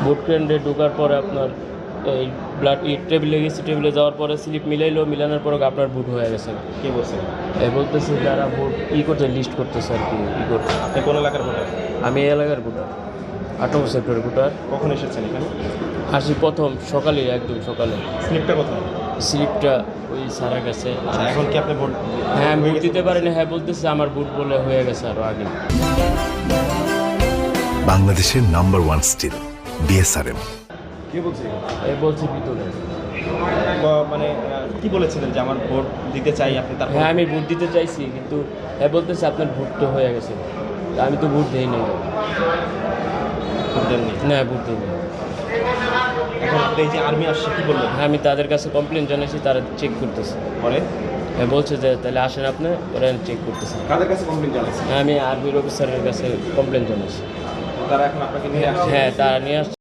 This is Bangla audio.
ভোট কেন্দ্রে ঢোকার পরে আপনার এই ব্লাড টেবিলে গেছি, টেবিলে যাওয়ার পরে স্লিপ মিলানোর পরে আপনার ভোট হয়ে গেছে। কে বলছে? বলতেছে যারা ভোট করতে লিস্ট করতেছে আর কি করতে। আপনি কোন এলাকার ভোটার? আমি এই এলাকার ভোটার, 18 সেক্টরের ভোটার। কখন এসেছেন এখানে? আসি প্রথম সকালে, একদম সকালে। স্লিপটা কোথায়? স্লিপটা ওই সারা গেছে। এখন কি আপনি ভোট? হ্যাঁ, ভোট দিতে পারেনি। হ্যাঁ বলতেছে আমার ভোট বলে হয়ে গেছে আরও আগে। বাংলাদেশের নাম্বার 1 স্টিল বিএসআরএম। কে বলছে? বলছি ভিতরে। মানে কি বলেছিলেন যে আমার ভোট দিতে চাই, আপনি তার? হ্যাঁ, আমি ভোট দিতে চাইছি, কিন্তু বলতেছে আপনার ভোট তো হয়ে গেছে। আমি তো ভোট দিই নাই। ভোট দেননি? না, ভোট দিই নাই। এখন এই যে আর্মি আসছে, কি বললেন? হ্যাঁ, আমি তাদের কাছে কমপ্লেন জানাইছি, তারা চেক করতেছে। পরে বলছে যে তাহলে আসেন আপনি, ওরা চেক করতেছে। কাদের কাছে কমপ্লেন জানাচ্ছেন? হ্যাঁ, আমি আর্মির অফিসারের কাছে কমপ্লেন জানাইছি। তারা এখন আপনাকে নিয়ে আসছে? হ্যাঁ, তারা নিয়ে আসছে।